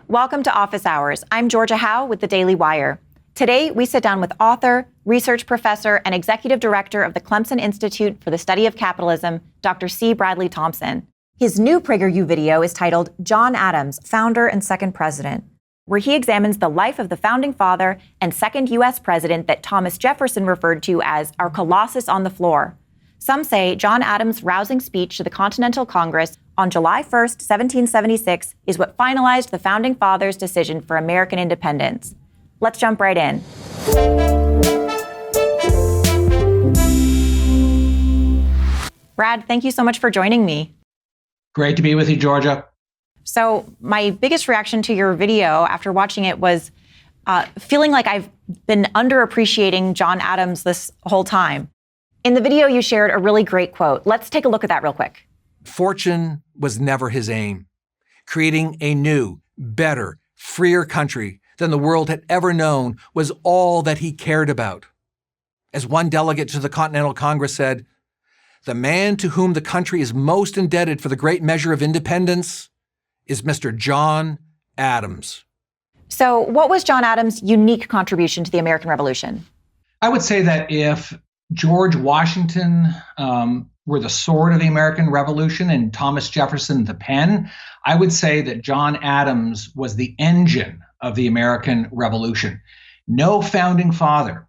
Welcome to Office Hours. I'm Georgia Howe with the Daily Wire. Today, we sit down with author, research professor, and executive director of the Clemson Institute for the Study of Capitalism, Dr. C. Bradley Thompson. His new PragerU video is titled John Adams, Founder and Second President, where he examines the life of the founding father and second U.S. president that Thomas Jefferson referred to as our Colossus on the floor. Some say John Adams' rousing speech to the Continental Congress on July 1st, 1776, is what finalized the Founding Fathers' decision for American independence. Let's jump right in. Brad, thank you so much for joining me. Great to be with you, Georgia. So my biggest reaction to your video after watching it was feeling like I've been underappreciating John Adams this whole time. In the video, you shared a really great quote. Let's take a look at that real quick. Fortune was never his aim. Creating a new, better, freer country than the world had ever known was all that he cared about. As one delegate to the Continental Congress said, "The man to whom the country is most indebted for the great measure of independence is Mr. John Adams." So what was John Adams' unique contribution to the American Revolution? I would say that if George Washington were the sword of the American Revolution and Thomas Jefferson the pen, I would say that John Adams was the engine of the American Revolution. No founding father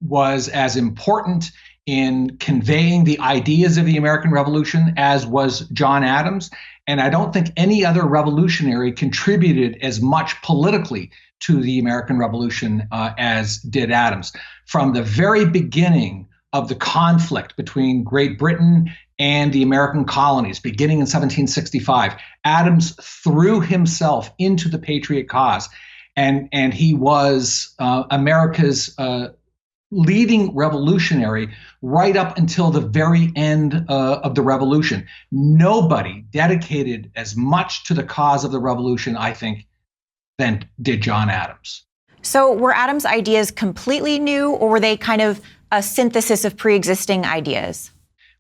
was as important in conveying the ideas of the American Revolution as was John Adams. And I don't think any other revolutionary contributed as much politically to the American Revolution as did Adams. From the very beginning of the conflict between Great Britain and the American colonies, beginning in 1765, Adams threw himself into the Patriot cause. And he was America's leading revolutionary right up until the very end of the revolution. Nobody dedicated as much to the cause of the revolution, I think, than did John Adams. So were Adams' ideas completely new, or were they kind of a synthesis of pre-existing ideas?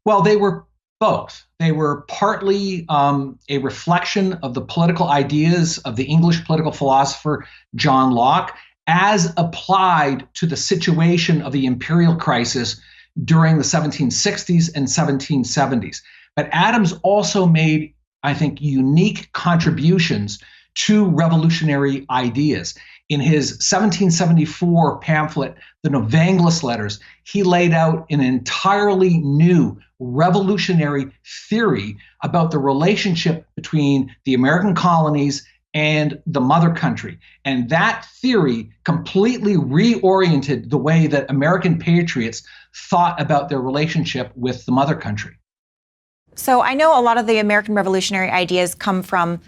Well, they were both. They were partly a reflection of the political ideas of the English political philosopher John Locke, as applied to the situation of the imperial crisis during the 1760s and 1770s. But Adams also made, I think, unique contributions to revolutionary ideas. In his 1774 pamphlet, The Novenglis Letters, he laid out an entirely new revolutionary theory about the relationship between the American colonies and the mother country. And that theory completely reoriented the way that American patriots thought about their relationship with the mother country. So I know a lot of the American revolutionary ideas come from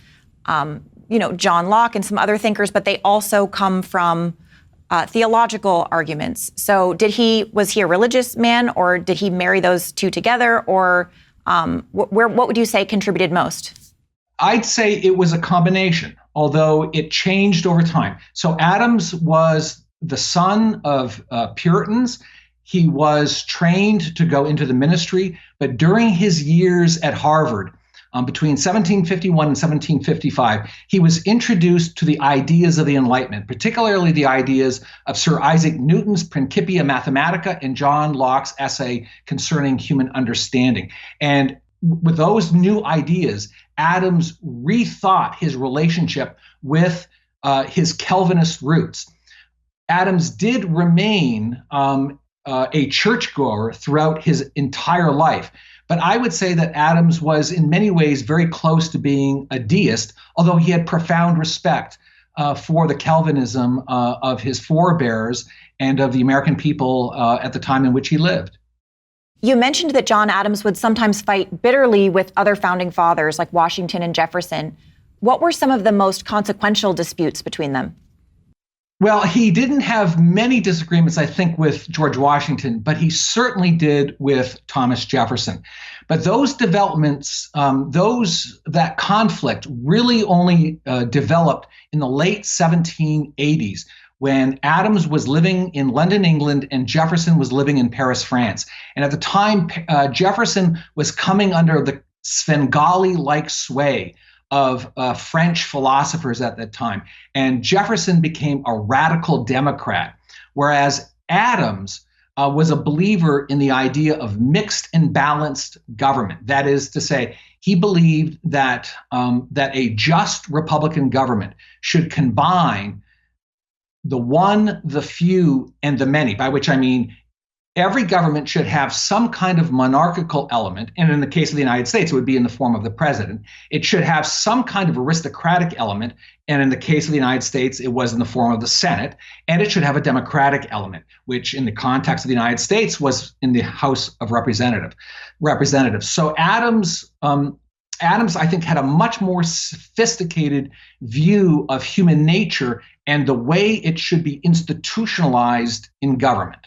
John Locke and some other thinkers, but they also come from theological arguments. So was he a religious man, or did he marry those two together, or what would you say contributed most? I'd say it was a combination, although it changed over time. So Adams was the son of Puritans. He was trained to go into the ministry, but during his years at Harvard, between 1751 and 1755, he was introduced to the ideas of the Enlightenment, particularly the ideas of Sir Isaac Newton's Principia Mathematica and John Locke's essay concerning human understanding. And with those new ideas, Adams rethought his relationship with his Calvinist roots. Adams did remain a churchgoer throughout his entire life. But I would say that Adams was in many ways very close to being a deist, although he had profound respect for the Calvinism of his forebears and of the American people at the time in which he lived. You mentioned that John Adams would sometimes fight bitterly with other founding fathers like Washington and Jefferson. What were some of the most consequential disputes between them? Well, he didn't have many disagreements, I think, with George Washington, but he certainly did with Thomas Jefferson. But those developments, that conflict really only developed in the late 1780s, when Adams was living in London, England, and Jefferson was living in Paris, France. And at the time, Jefferson was coming under the Svengali-like sway of French philosophers at that time. And Jefferson became a radical Democrat, whereas Adams was a believer in the idea of mixed and balanced government. That is to say, he believed that a just Republican government should combine the one, the few, and the many, by which I mean every government should have some kind of monarchical element. And in the case of the United States, it would be in the form of the president. It should have some kind of aristocratic element. And in the case of the United States, it was in the form of the Senate. And it should have a democratic element, which in the context of the United States was in the House of Representatives. So Adams, I think, had a much more sophisticated view of human nature and the way it should be institutionalized in government.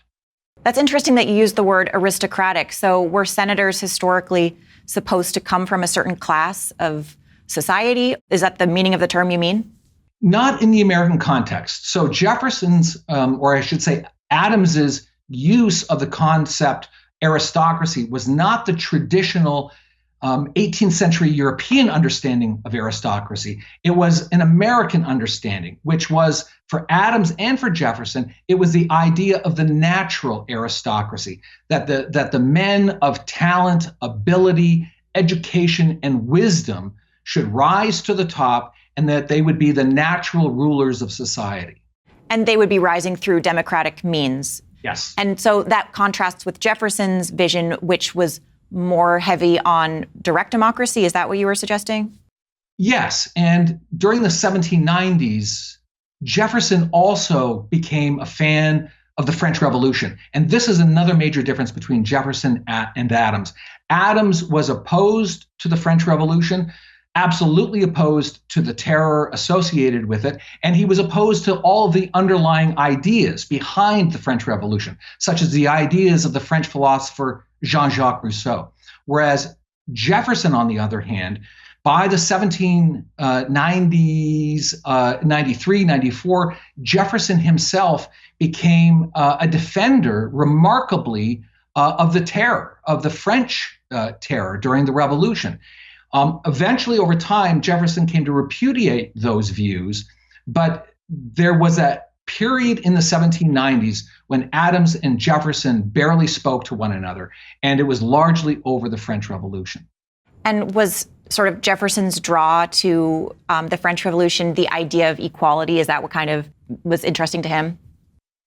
That's interesting that you used the word aristocratic. So were senators historically supposed to come from a certain class of society? Is that the meaning of the term you mean? Not in the American context. So Jefferson's, or I should say Adams's use of the concept aristocracy was not the traditional 18th century European understanding of aristocracy. It was an American understanding, which was for Adams and for Jefferson, it was the idea of the natural aristocracy, that the men of talent, ability, education, and wisdom should rise to the top and that they would be the natural rulers of society. And they would be rising through democratic means. Yes. And so that contrasts with Jefferson's vision, which was more heavy on direct democracy. Is that what you were suggesting? Yes. And during the 1790s, Jefferson also became a fan of the French Revolution. And this is another major difference between Jefferson and Adams. Adams was opposed to the French Revolution, absolutely opposed to the terror associated with it, and he was opposed to all of the underlying ideas behind the French Revolution, such as the ideas of the French philosopher Jean-Jacques Rousseau. Whereas Jefferson, on the other hand, by the 1790s, 93, 94, Jefferson himself became a defender, remarkably, of the terror, of the French terror during the Revolution. Eventually, over time, Jefferson came to repudiate those views, but there was a period in the 1790s when Adams and Jefferson barely spoke to one another, and it was largely over the French Revolution. And was sort of Jefferson's draw to the French Revolution the idea of equality? Is that what kind of was interesting to him?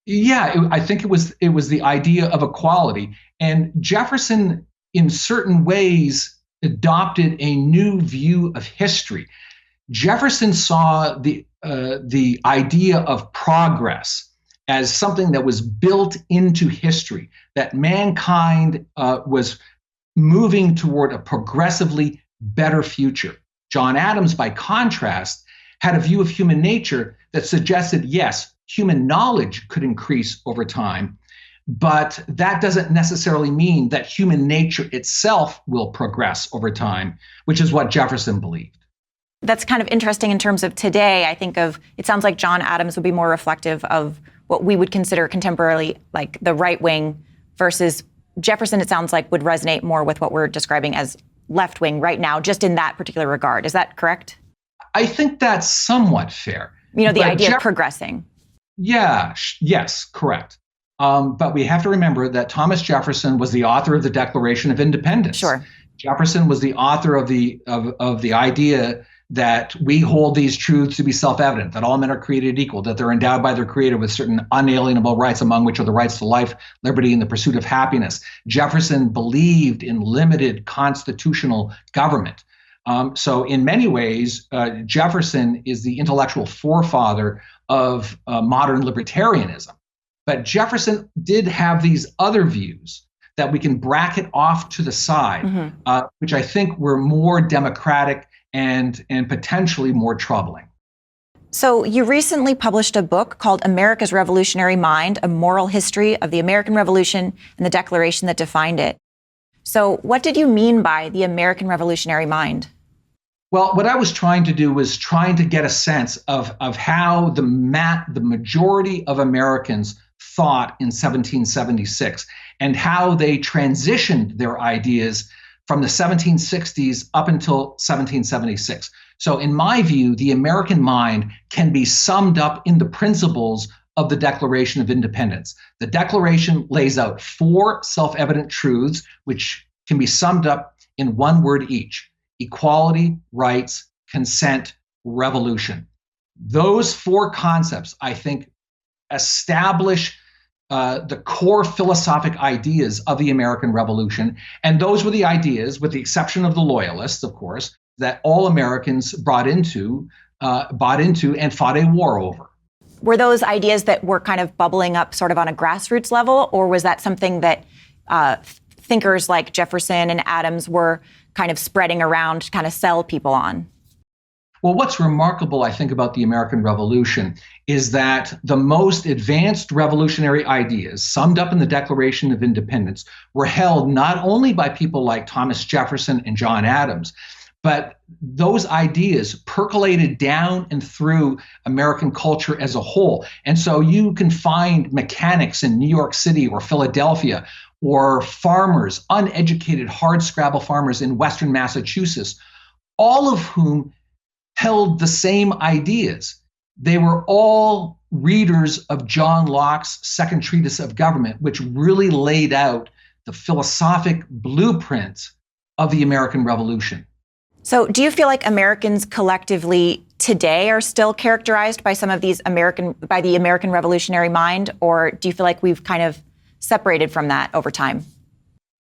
Yeah, I think it was the idea of equality. And Jefferson, in certain ways, adopted a new view of history. Jefferson saw the idea of progress as something that was built into history, that mankind was moving toward a progressively better future. John Adams, by contrast, had a view of human nature that suggested, yes, human knowledge could increase over time, but that doesn't necessarily mean that human nature itself will progress over time, which is what Jefferson believed. That's kind of interesting in terms of today. I think of, it sounds like John Adams would be more reflective of what we would consider contemporarily like the right wing, versus Jefferson, it sounds like, would resonate more with what we're describing as left wing right now, just in that particular regard. Is that correct? I think that's somewhat fair. You know, the idea of progressing. Yeah, yes, correct. But we have to remember that Thomas Jefferson was the author of the Declaration of Independence. Sure. Jefferson was the author of the idea that we hold these truths to be self-evident, that all men are created equal, that they're endowed by their creator with certain unalienable rights, among which are the rights to life, liberty, and the pursuit of happiness. Jefferson believed in limited constitutional government. So in many ways, Jefferson is the intellectual forefather of modern libertarianism. But Jefferson did have these other views that we can bracket off to the side, which I think were more democratic and potentially more troubling. So you recently published a book called America's Revolutionary Mind, A Moral History of the American Revolution and the Declaration that Defined It. So what did you mean by the American Revolutionary Mind? Well, what I was trying to do was trying to get a sense of how the majority of Americans thought in 1776 and how they transitioned their ideas from the 1760s up until 1776. So in my view, the American mind can be summed up in the principles of the Declaration of Independence. The Declaration lays out 4 self-evident truths, which can be summed up in one word each: equality, rights, consent, revolution. Those 4 concepts, I think, establish the core philosophic ideas of the American Revolution. And those were the ideas, with the exception of the Loyalists, of course, that all Americans bought into and fought a war over. Were those ideas that were kind of bubbling up sort of on a grassroots level, or was that something that thinkers like Jefferson and Adams were kind of spreading around to kind of sell people on? Well, what's remarkable, I think, about the American Revolution is that the most advanced revolutionary ideas summed up in the Declaration of Independence were held not only by people like Thomas Jefferson and John Adams, but those ideas percolated down and through American culture as a whole. And so you can find mechanics in New York City or Philadelphia, or farmers, uneducated hardscrabble farmers in Western Massachusetts, all of whom held the same ideas. They were all readers of John Locke's Second Treatise of Government, which really laid out the philosophic blueprint of the American Revolution. So do you feel like Americans collectively today are still characterized by some of these by the American revolutionary mind, or do you feel like we've kind of separated from that over time?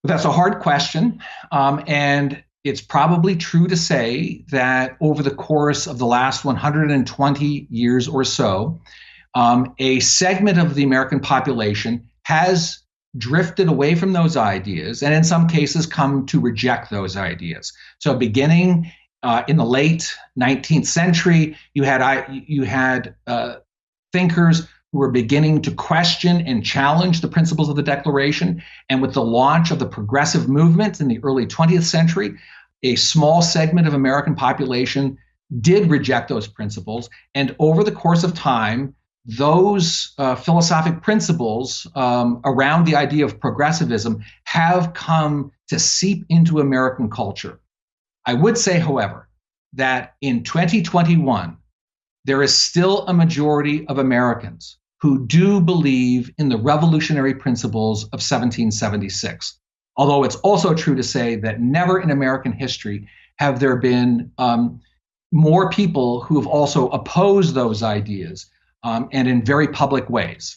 That's a hard question. And it's probably true to say that over the course of the last 120 years or so, a segment of the American population has drifted away from those ideas, and in some cases come to reject those ideas. So beginning in the late 19th century, you had thinkers who were beginning to question and challenge the principles of the Declaration. And with the launch of the progressive movement in the early 20th century, a small segment of American population did reject those principles. And over the course of time, those philosophic principles around the idea of progressivism have come to seep into American culture. I would say, however, that in 2021, there is still a majority of Americans who do believe in the revolutionary principles of 1776. Although it's also true to say that never in American history have there been more people who have also opposed those ideas, and in very public ways.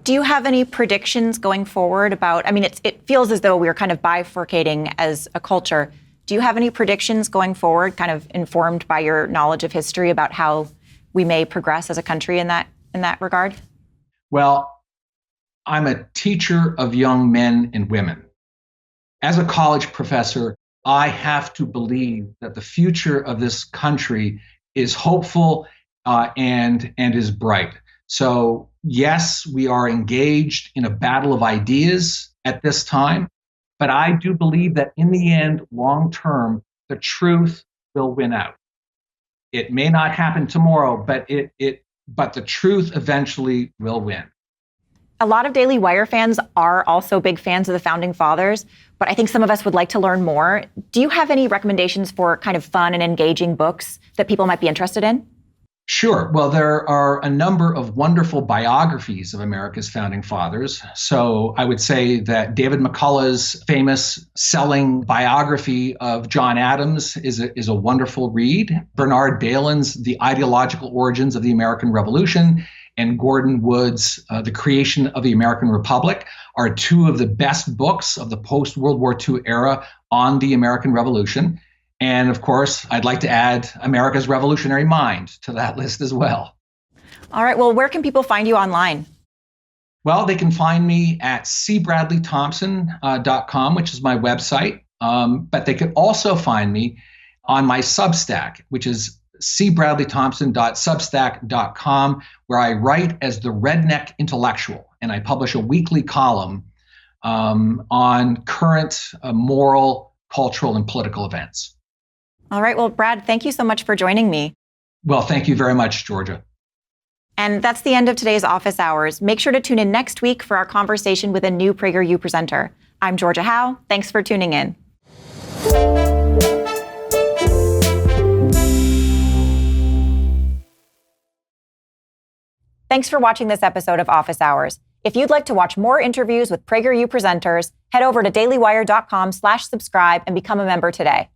Do you have any predictions going forward about, it feels as though we're kind of bifurcating as a culture. Do you have any predictions going forward, kind of informed by your knowledge of history, about how we may progress as a country in that regard? Well, I'm a teacher of young men and women. As a college professor, I have to believe that the future of this country is hopeful and is bright. So yes, we are engaged in a battle of ideas at this time, but I do believe that in the end, long term, the truth will win out. It may not happen tomorrow, but the truth eventually will win. A lot of Daily Wire fans are also big fans of the Founding Fathers, but I think some of us would like to learn more. Do you have any recommendations for kind of fun and engaging books that people might be interested in? Sure. Well, there are a number of wonderful biographies of America's founding fathers. So I would say that David McCullough's famous selling biography of John Adams is a wonderful read. Bernard Bailyn's The Ideological Origins of the American Revolution and Gordon Wood's The Creation of the American Republic are two of the best books of the post-World War II era on the American Revolution. And of course, I'd like to add America's Revolutionary Mind to that list as well. All right. Well, where can people find you online? Well, they can find me at cbradleythompson.com, which is my website. But they could also find me on my Substack, which is cbradleythompson.substack.com, where I write as the Redneck Intellectual, and I publish a weekly column on current moral, cultural, and political events. All right. Well, Brad, thank you so much for joining me. Well, thank you very much, Georgia. And that's the end of today's Office Hours. Make sure to tune in next week for our conversation with a new PragerU presenter. I'm Georgia Howe. Thanks for tuning in. Thanks for watching this episode of Office Hours. If you'd like to watch more interviews with PragerU presenters, head over to dailywire.com/subscribe and become a member today.